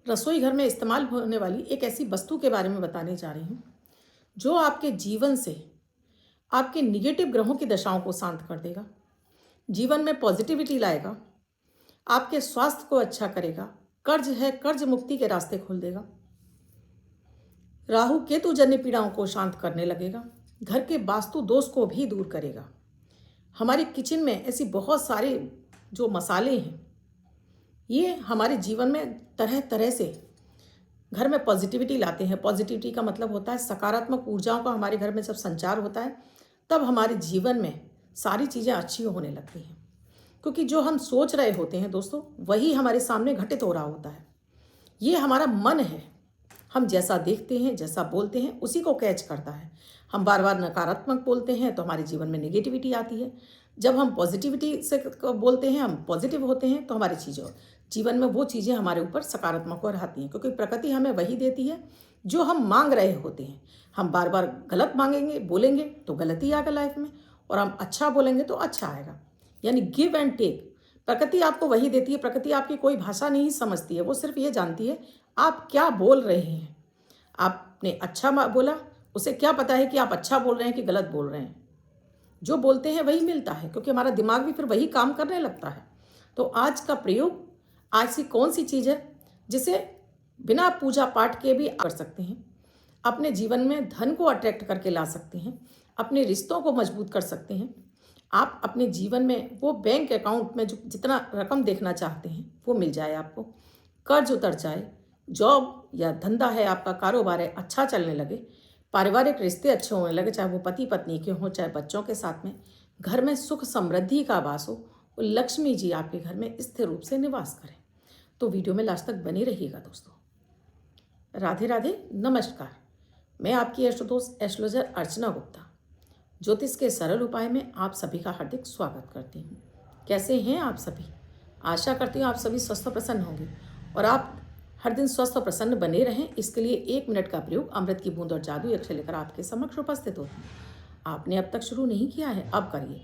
रसोई घर में इस्तेमाल होने वाली एक ऐसी वस्तु के बारे में बताने जा रही हूँ जो आपके जीवन से आपके निगेटिव ग्रहों की दशाओं को शांत कर देगा, जीवन में पॉजिटिविटी लाएगा, आपके स्वास्थ्य को अच्छा करेगा, कर्ज है कर्ज मुक्ति के रास्ते खोल देगा, राहु केतु जन्य पीड़ाओं को शांत करने लगेगा, घर के वास्तु दोष को भी दूर करेगा। हमारे किचन में ऐसी बहुत सारे जो मसाले हैं ये हमारे जीवन में तरह तरह से घर में पॉजिटिविटी लाते हैं। पॉजिटिविटी का मतलब होता है सकारात्मक ऊर्जाओं का हमारे घर में जब संचार होता है तब हमारे जीवन में सारी चीज़ें अच्छी होने लगती हैं, क्योंकि जो हम सोच रहे होते हैं दोस्तों वही हमारे सामने घटित हो रहा होता है। ये हमारा मन है, हम जैसा देखते हैं जैसा बोलते हैं उसी को कैच करता है। हम बार बार नकारात्मक बोलते हैं तो हमारे जीवन में नेगेटिविटी आती है। जब हम पॉजिटिविटी से बोलते हैं, हम पॉजिटिव होते हैं तो हमारी चीज़ों जीवन में वो चीज़ें हमारे ऊपर सकारात्मक हो रहती हैं, क्योंकि प्रकृति हमें वही देती है जो हम मांग रहे होते हैं। हम बार बार गलत मांगेंगे बोलेंगे तो गलत ही आएगा लाइफ में, और हम अच्छा बोलेंगे तो अच्छा आएगा। यानी गिव एंड टेक, प्रकृति आपको वही देती है। प्रकृति आपकी कोई भाषा नहीं समझती है, वो सिर्फ ये जानती है आप क्या बोल रहे हैं। आपने अच्छा बोला, उसे क्या पता है कि आप अच्छा बोल रहे हैं कि गलत बोल रहे हैं। जो बोलते हैं वही मिलता है, क्योंकि हमारा दिमाग भी फिर वही काम करने लगता है। तो आज का प्रयोग, आज सी कौन सी चीज़ है जिसे बिना पूजा पाठ के भी कर सकते हैं, अपने जीवन में धन को अट्रैक्ट करके ला सकते हैं, अपने रिश्तों को मजबूत कर सकते हैं। आप अपने जीवन में वो बैंक अकाउंट में जो जितना रकम देखना चाहते हैं वो मिल जाए, आपको कर्ज उतर जाए, जॉब या धंधा है आपका, कारोबार है अच्छा चलने लगे, पारिवारिक रिश्ते अच्छे होने लगे, चाहे वो पति पत्नी के हों चाहे बच्चों के साथ में, घर में सुख समृद्धि का वास हो और लक्ष्मी जी आपके घर में स्थिर रूप से निवास करें। तो वीडियो में लास्ट तक बने रहिएगा दोस्तों। राधे राधे, नमस्कार। मैं आपकी एस्ट्रोदोस्त एस्ट्रोलॉजर अर्चना गुप्ता ज्योतिष के सरल उपाय में आप सभी का हार्दिक स्वागत करती हूँ। कैसे हैं आप सभी? आशा करती हूँ आप सभी स्वस्थ और प्रसन्न होंगे और आप हर दिन स्वस्थ और प्रसन्न बने रहें। इसके लिए 1 मिनट का प्रयोग अमृत की बूंद और जादू अक्षर लेकर आपके समक्ष उपस्थित होती हूँ। आपने अब तक शुरू नहीं किया है, अब करिए।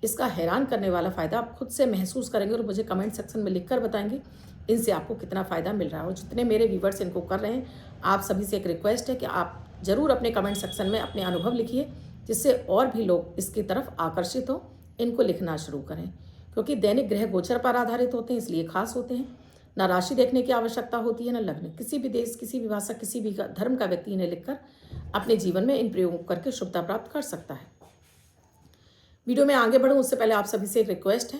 इसका हैरान करने वाला फ़ायदा आप खुद से महसूस करेंगे और मुझे कमेंट सेक्शन में लिखकर बताएंगे इनसे आपको कितना फ़ायदा मिल रहा है। और जितने मेरे व्यूवर्स इनको कर रहे हैं, आप सभी से एक रिक्वेस्ट है कि आप ज़रूर अपने कमेंट सेक्शन में अपने अनुभव लिखिए, जिससे और भी लोग इसकी तरफ आकर्षित हो, इनको लिखना शुरू करें। क्योंकि दैनिक ग्रह गोचर पर आधारित होते हैं, इसलिए खास होते हैं। ना राशि देखने की आवश्यकता होती है, ना लग्न। किसी भी देश, किसी भी भाषा, किसी भी धर्म का व्यक्ति इन्हें लिखकर अपने जीवन में इन प्रयोग करके शुभता प्राप्त कर सकता है। वीडियो में आगे बढ़ूं उससे पहले आप सभी से एक रिक्वेस्ट है,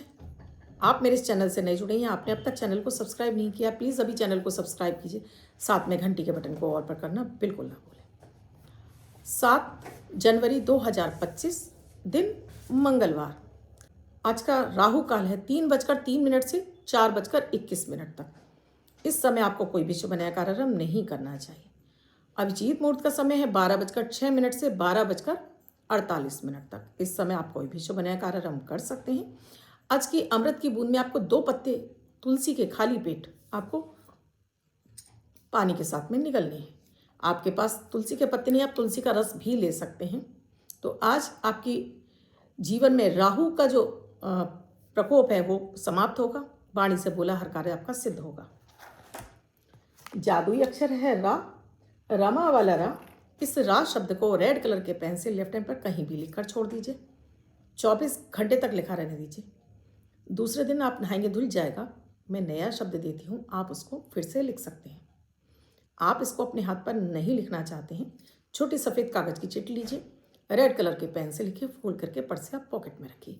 आप मेरे इस चैनल से नए जुड़े हैं, आपने अब तक चैनल को सब्सक्राइब नहीं किया, प्लीज़ अभी चैनल को सब्सक्राइब कीजिए, साथ में घंटी के बटन को ऑल पर करना बिल्कुल ना भूलें। 7 जनवरी 2025 दिन मंगलवार। आज का राहु काल है 3:03 से 4:21 तक। इस समय आपको कोई भी शुभ नया कार्यक्रम नहीं करना चाहिए। अभिजीत मुहूर्त का समय है 12:06 से 12:48 तक। इस समय आप कोई भी शुभ नया कार्यक्रम कर सकते हैं। आज की अमृत की बूंद में आपको 2 पत्ते तुलसी के खाली पेट आपको पानी के साथ में निगलने हैं। आपके पास तुलसी के पत्ते नहीं, आप तुलसी का रस भी ले सकते हैं। तो आज आपकी जीवन में राहु का जो प्रकोप है वो समाप्त होगा। वाणी से बोला हर कार्य आपका सिद्ध होगा। जादुई अक्षर है रा, रमा वाला रा। इस रा शब्द को रेड कलर के पेन से लेफ्ट हैंड पर कहीं भी लिखकर छोड़ दीजिए। 24 घंटे तक लिखा रहने दीजिए। दूसरे दिन आप नहाएंगे धुल जाएगा। मैं नया शब्द देती हूँ, आप उसको फिर से लिख सकते हैं। आप इसको अपने हाथ पर नहीं लिखना चाहते हैं, छोटी सफ़ेद कागज़ की चिट लीजिए, रेड कलर के पेन से लिखिए, फोल्ड करके पर्स से आप पॉकेट में रखिए।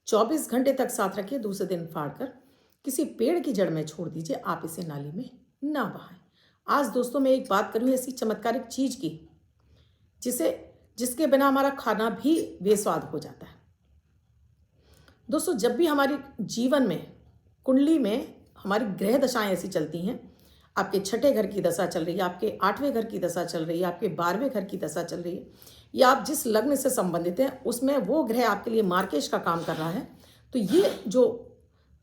24 घंटे तक साथ रखिए। दूसरे दिन फाड़कर किसी पेड़ की जड़ में छोड़ दीजिए। आप इसे नाली में ना बहाएं। आज दोस्तों मैं एक बात करूँ ऐसी चमत्कारिक चीज़ की जिसके बिना हमारा खाना भी बेस्वाद हो जाता है। दोस्तों जब भी हमारे जीवन में कुंडली में हमारी ग्रह दशाएं ऐसी चलती हैं, आपके 6ठे घर की दशा चल रही है, आपके 8वें घर की दशा चल रही है, आपके 12वें घर की दशा चल रही है, या आप जिस लग्न से संबंधित हैं उसमें वो ग्रह आपके लिए मार्केश का काम कर रहा है, तो ये जो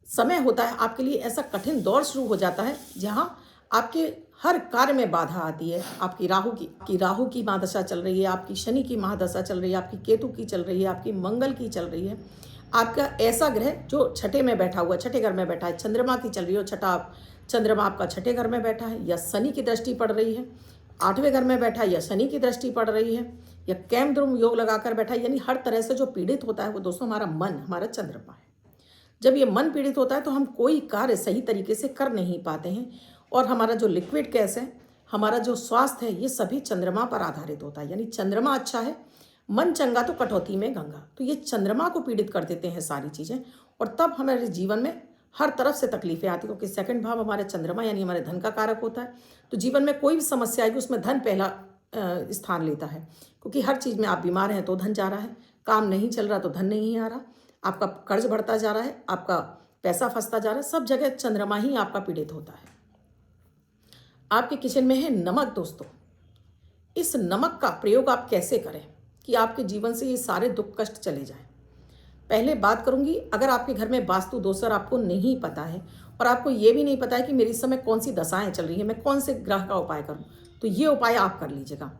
समय होता है आपके लिए ऐसा कठिन दौर शुरू हो जाता है जहाँ आपके हर कार्य में बाधा आती है। आपकी राहु की महादशा चल रही है, आपकी शनि की महादशा चल रही है, आपकी केतु की चल रही है, आपकी मंगल की चल रही है, आपका ऐसा ग्रह जो 6ठे में बैठा हुआ है, 6ठे घर में बैठा है, चंद्रमा की चल रही है, चंद्रमा आपका छठे घर में बैठा है या शनि की दृष्टि पड़ रही है, आठवें घर में बैठा है या शनि की दृष्टि पड़ रही है, या कैम द्रुम योग लगाकर बैठा है, यानी हर तरह से जो पीड़ित होता है वो दोस्तों हमारा मन, हमारा चंद्रमा है। जब ये मन पीड़ित होता है तो हम कोई कार्य सही तरीके से कर नहीं पाते हैं, और हमारा जो लिक्विड गैस है, हमारा जो स्वास्थ्य है, ये सभी चंद्रमा पर आधारित होता है। यानी चंद्रमा अच्छा है, मन चंगा तो कटौती में गंगा। तो ये चंद्रमा को पीड़ित कर देते हैं सारी चीज़ें, और तब हमारे जीवन में हर तरफ से तकलीफें आती, क्योंकि सेकंड भाव हमारे चंद्रमा यानी हमारे धन का कारक होता है। तो जीवन में कोई भी समस्या आएगी उसमें धन पहला स्थान लेता है, क्योंकि हर चीज़ में आप बीमार हैं तो धन जा रहा है, काम नहीं चल रहा तो धन नहीं आ रहा, आपका कर्ज बढ़ता जा रहा है, आपका पैसा फंसता जा रहा है, सब जगह चंद्रमा ही आपका पीड़ित होता है। आपके किचन में है नमक दोस्तों। इस नमक का प्रयोग आप कैसे करें कि आपके जीवन से ये सारे दुख कष्ट चले जाएं। पहले बात करूंगी, अगर आपके घर में वास्तु दोष और आपको नहीं पता है, और आपको ये भी नहीं पता है कि मेरे इस समय कौन सी दशाएं चल रही हैं, मैं कौन से ग्रह का उपाय करूं, तो ये उपाय आप कर लीजिएगा।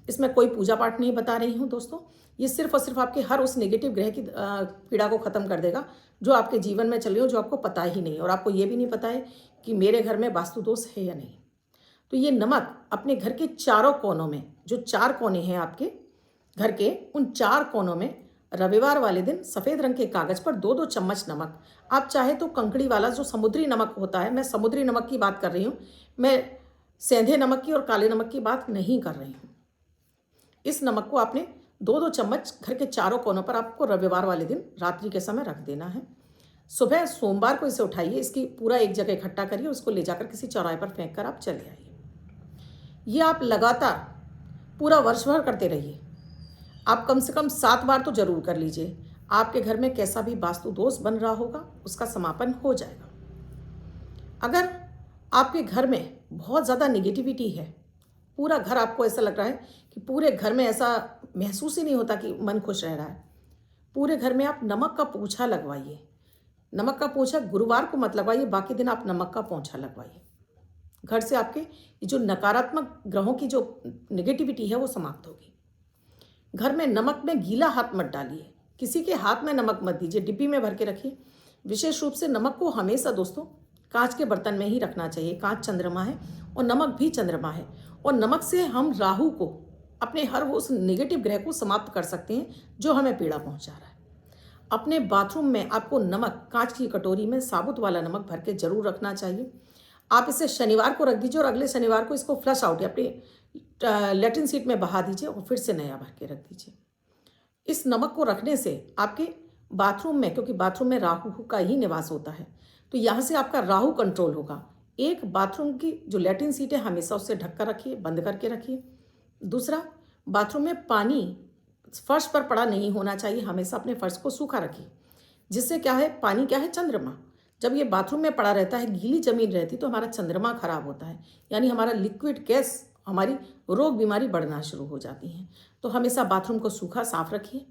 इसमें कोई पूजा पाठ नहीं बता रही हूं दोस्तों, ये सिर्फ और सिर्फ आपके हर उस नेगेटिव ग्रह की पीड़ा को खत्म कर देगा जो आपके जीवन में चल रही हो, जो आपको पता ही नहीं, और आपको ये भी नहीं पता है कि मेरे घर में वास्तु दोष है या नहीं। तो ये नमक अपने घर के चारों कोनों में, जो 4 कोने हैं आपके घर के, उन 4 कोनों में रविवार वाले दिन सफ़ेद रंग के कागज़ पर 2-2 चम्मच नमक, आप चाहे तो कंकड़ी वाला जो समुद्री नमक होता है, मैं समुद्री नमक की बात कर रही हूँ, मैं सेंधे नमक की और काले नमक की बात नहीं कर रही हूँ। इस नमक को आपने 2-2 चम्मच घर के चारों कोनों पर आपको रविवार वाले दिन रात्रि के समय रख देना है। सुबह सोमवार को इसे उठाइए, इसकी पूरा एक जगह इकट्ठा करिए, उसको ले जाकर किसी चौराहे पर फेंक कर आप चले आइए। ये आप लगातार पूरा वर्ष भर करते रहिए। आप कम से कम 7 बार तो जरूर कर लीजिए। आपके घर में कैसा भी वास्तु दोष बन रहा होगा उसका समापन हो जाएगा। अगर आपके घर में बहुत ज़्यादा निगेटिविटी है, पूरा घर आपको ऐसा लग रहा है कि पूरे घर में ऐसा महसूस ही नहीं होता कि मन खुश रह रहा है, पूरे घर में आप नमक का पोंछा लगवाइए। नमक का पोंछा गुरुवार को मत लगवाइए, बाकी दिन आप नमक का पोंछा लगवाइए। घर से आपके ये जो नकारात्मक ग्रहों की जो नेगेटिविटी है वो समाप्त होगी। घर में नमक में गीला हाथ मत डालिए, किसी के हाथ में नमक मत दीजिए, डिब्बी में भर के रखिए। विशेष रूप से नमक को हमेशा दोस्तों कांच के बर्तन में ही रखना चाहिए। कांच चंद्रमा है और नमक भी चंद्रमा है, और नमक से हम राहु को, अपने हर उस नेगेटिव ग्रह को समाप्त कर सकते हैं जो हमें पीड़ा पहुंचा रहा है। अपने बाथरूम में आपको नमक कांच की कटोरी में साबुत वाला नमक भर के जरूर रखना चाहिए। आप इसे शनिवार को रख दीजिए और अगले शनिवार को इसको फ्लश आउट या अपनी लैट्रिन सीट में बहा दीजिए और फिर से नया भर के रख दीजिए। इस नमक को रखने से आपके बाथरूम में, क्योंकि बाथरूम में राहु का ही निवास होता है, तो यहाँ से आपका राहु कंट्रोल होगा। एक, बाथरूम की जो लैट्रिन सीट है हमेशा उससे ढक कर रखिए, बंद करके रखिए। दूसरा, बाथरूम में पानी फर्श पर पड़ा नहीं होना चाहिए, हमेशा अपने फर्श को सूखा रखिए। जिससे क्या है, पानी क्या है, चंद्रमा। जब ये बाथरूम में पड़ा रहता है, गीली जमीन रहती, तो हमारा चंद्रमा खराब होता है, यानी हमारा लिक्विड गैस, हमारी रोग बीमारी बढ़ना शुरू हो जाती हैं। तो हमेशा बाथरूम को सूखा साफ रखिए,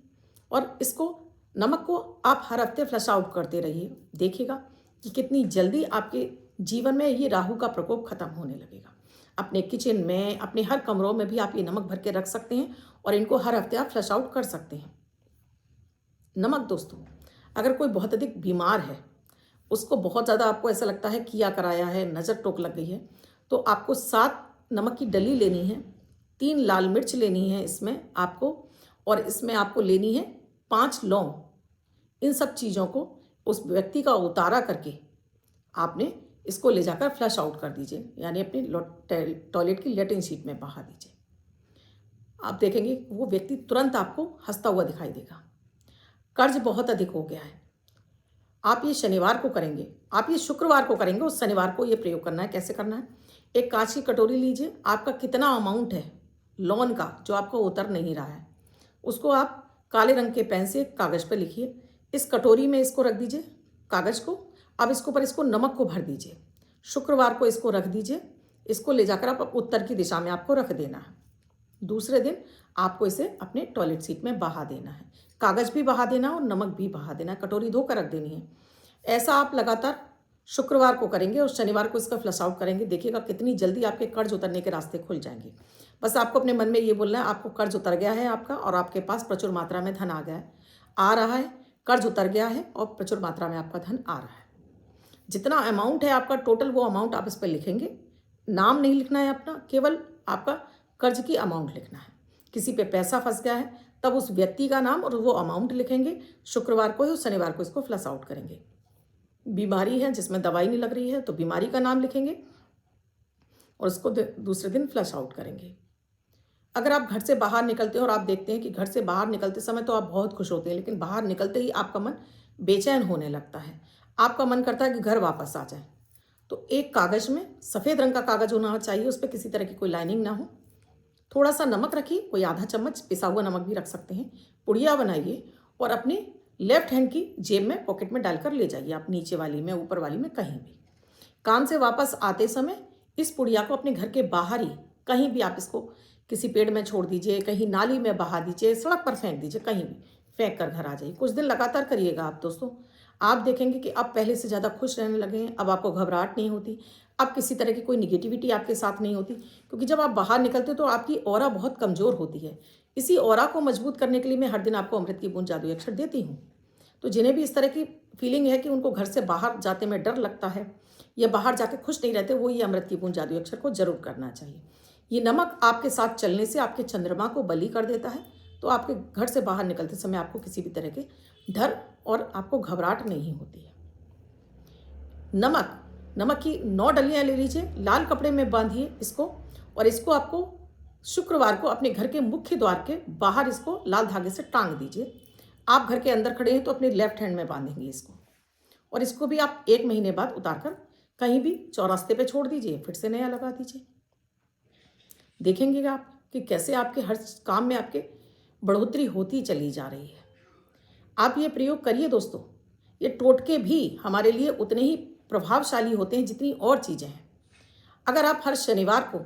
और इसको नमक को आप हर हफ्ते फ्लश आउट करते रहिए। देखिएगा कि कितनी जल्दी आपके जीवन में ये राहु का प्रकोप खत्म होने लगेगा। अपने किचन में, अपने हर कमरों में भी आप ये नमक भर के रख सकते हैं, और इनको हर हफ्ते आप फ्लश आउट कर सकते हैं। नमक दोस्तों, अगर कोई बहुत अधिक बीमार है, उसको बहुत ज़्यादा आपको ऐसा लगता है किया कराया है, नज़र टोक लग गई है, तो आपको 7 नमक की डली लेनी है, 3 लाल मिर्च लेनी है इसमें आपको, और इसमें आपको लेनी है 5 लौंग। इन सब चीज़ों को उस व्यक्ति का उतारा करके आपने इसको ले जाकर फ्लश आउट कर दीजिए, यानी अपनी टॉयलेट की लैट्रिन सीट में बहा दीजिए। आप देखेंगे वो व्यक्ति तुरंत आपको हंसता हुआ दिखाई देगा। कर्ज बहुत अधिक हो गया है, आप ये शनिवार को करेंगे, आप ये शुक्रवार को करेंगे, उस शनिवार को ये प्रयोग करना है। कैसे करना है, एक कांच की कटोरी लीजिए, आपका कितना अमाउंट है लोन का जो आपको उतर नहीं रहा है, उसको आप काले रंग के पेन से कागज़ पर लिखिए। इस कटोरी में इसको रख दीजिए, कागज़ को। अब इसके ऊपर इसको नमक को भर दीजिए। शुक्रवार को इसको रख दीजिए, इसको ले जाकर आप उत्तर की दिशा में आपको रख देना है। दूसरे दिन आपको इसे अपने टॉयलेट सीट में बहा देना है, कागज़ भी बहा देना और नमक भी बहा देना है, कटोरी धोकर रख देनी है। ऐसा आप लगातार शुक्रवार को करेंगे और शनिवार को इसका फ्लश आउट करेंगे। देखिएगा कितनी जल्दी आपके कर्ज उतरने के रास्ते खुल जाएंगे। बस आपको अपने मन में ये बोलना है, आपको कर्ज उतर गया है आपका, और आपके पास प्रचुर मात्रा में धन आ गया है, आ रहा है, कर्ज उतर गया है और प्रचुर मात्रा में आपका धन आ रहा है। जितना अमाउंट है आपका टोटल, वो अमाउंट आप इस पर लिखेंगे। नाम नहीं लिखना है अपना, केवल आपका कर्ज की अमाउंट लिखना है। किसी पे पैसा फंस गया है तब उस व्यक्ति का नाम और वो अमाउंट लिखेंगे। शुक्रवार को या शनिवार को इसको फ्लश आउट करेंगे। बीमारी है जिसमें दवाई नहीं लग रही है तो बीमारी का नाम लिखेंगे और उसको दूसरे दिन फ्लश आउट करेंगे। अगर आप घर से बाहर निकलते हैं और आप देखते हैं कि घर से बाहर निकलते समय तो आप बहुत खुश होते हैं, लेकिन बाहर निकलते ही आपका मन बेचैन होने लगता है, आपका मन करता है कि घर वापस आ जाए, तो एक कागज़ में, सफ़ेद रंग का कागज़ होना चाहिए, उस पर किसी तरह की कोई लाइनिंग ना हो, थोड़ा सा नमक रखिए, कोई आधा चम्मच पिसा हुआ नमक भी रख सकते हैं, पुड़िया बनाइए और अपने लेफ्ट हैंड की जेब में, पॉकेट में डालकर ले जाइए, आप नीचे वाली में, ऊपर वाली में, कहीं भी। काम से वापस आते समय इस पुड़िया को अपने घर के बाहर ही कहीं भी, आप इसको किसी पेड़ में छोड़ दीजिए, कहीं नाली में बहा दीजिए, सड़क पर फेंक दीजिए, कहीं भी फेंक कर घर आ जाइए। कुछ दिन लगातार करिएगा आप दोस्तों, आप देखेंगे कि अब पहले से ज़्यादा खुश रहने लगे हैं। अब आपको घबराहट नहीं होती, अब किसी तरह की कोई निगेटिविटी आपके साथ नहीं होती, क्योंकि जब आप बाहर निकलते तो आपकी ऑरा बहुत कमज़ोर होती है। इसी ऑरा को मजबूत करने के लिए मैं हर दिन आपको अमृत की बूंद जादुई अक्षर देती हूँ। तो जिन्हें भी इस तरह की फीलिंग है कि उनको घर से बाहर जाते में डर लगता है या बाहर जाके खुश नहीं रहते, वो ये अमृत की बूंद जादुई अक्षर को जरूर करना चाहिए। ये नमक आपके साथ चलने से आपके चंद्रमा को बलि कर देता है, तो आपके घर से बाहर निकलते समय आपको किसी भी तरह के डर और आपको घबराहट नहीं होती है। नमक की 9 डलियाँ ले लीजिए, लाल कपड़े में बांधिए इसको, और इसको आपको शुक्रवार को अपने घर के मुख्य द्वार के बाहर इसको लाल धागे से टांग दीजिए। आप घर के अंदर खड़े हैं तो अपने लेफ्ट हैंड में बांधेंगे इसको, और इसको भी आप 1 महीने बाद उतारकर कहीं भी चौरास्ते पे छोड़ दीजिए, फिर से नया लगा दीजिए। देखेंगे आप कि कैसे आपके हर काम में आपके बढ़ोतरी होती चली जा रही है। आप ये प्रयोग करिए दोस्तों। ये टोटके भी हमारे लिए उतने ही प्रभावशाली होते हैं जितनी और चीज़ें हैं। अगर आप हर शनिवार को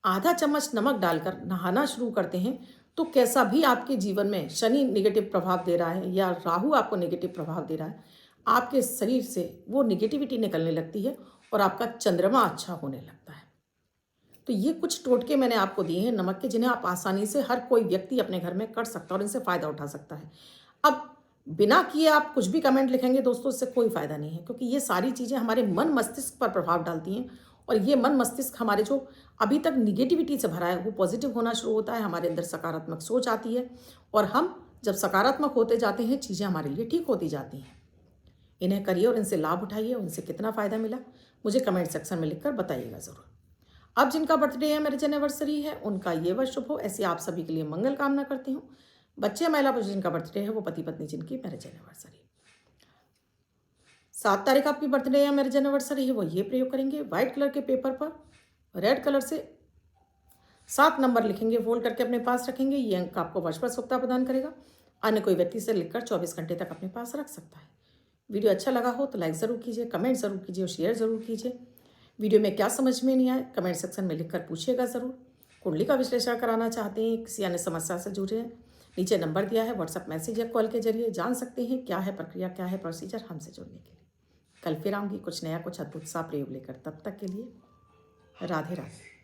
आधा चम्मच नमक डालकर नहाना शुरू करते हैं तो कैसा भी आपके जीवन में शनि नेगेटिव प्रभाव दे रहा है या राहु आपको नेगेटिव प्रभाव दे रहा है, आपके शरीर से वो नेगेटिविटी निकलने लगती है और आपका चंद्रमा अच्छा होने लगता है। तो ये कुछ टोटके मैंने आपको दिए हैं नमक के, जिन्हें आप आसानी से हर कोई व्यक्ति अपने घर में कर सकता है और इनसे फ़ायदा उठा सकता है। अब बिना किए आप कुछ भी कमेंट लिखेंगे दोस्तों, इससे कोई फ़ायदा नहीं है, क्योंकि ये सारी चीज़ें हमारे मन मस्तिष्क पर प्रभाव डालती हैं, और ये मन मस्तिष्क हमारे जो अभी तक निगेटिविटी से भरा है वो पॉजिटिव होना शुरू होता है, हमारे अंदर सकारात्मक सोच आती है, और हम जब सकारात्मक होते जाते हैं चीज़ें हमारे लिए ठीक होती जाती हैं। इन्हें करिए और इनसे लाभ उठाइए, उनसे कितना फ़ायदा मिला मुझे कमेंट सेक्शन में लिखकर बताइएगा ज़रूर। अब जिनका बर्थडे है, मैरिज एनिवर्सरी है, उनका ये वर्ष शुभ हो, ऐसी आप सभी के लिए मंगल कामना करती हूँ। बच्चे महिला पुरुष जिनका बर्थडे है, वो पति पत्नी जिनकी मैरिज एनिवर्सरी 7 तारीख आपकी बर्थडे या मैरिज एनिवर्सरी है, वो ये प्रयोग करेंगे। व्हाइट कलर के पेपर पर रेड कलर से 7 नंबर लिखेंगे, फोल्ड करके अपने पास रखेंगे। ये अंक आपको वर्ष पर शुभता प्रदान करेगा। अन्य कोई व्यक्ति से लिखकर 24 घंटे तक अपने पास रख सकता है। वीडियो अच्छा लगा हो तो लाइक ज़रूर कीजिए, कमेंट ज़रूर कीजिए और शेयर ज़रूर कीजिए। वीडियो में क्या समझ में नहीं आए कमेंट सेक्शन में लिखकर पूछिएगा ज़रूर। कुंडली का विश्लेषण कराना चाहते हैं, किसी अन्य समस्या से जुड़े हैं, नीचे नंबर दिया है, व्हाट्सएप मैसेज या कॉल के जरिए जान सकते हैं क्या है प्रक्रिया, क्या है प्रोसीजर हमसे जुड़ने के लिए। कल फिर आऊँगी कुछ नया, कुछ अद्भुत सा प्रयोग लेकर। तब तक के लिए राधे राधे।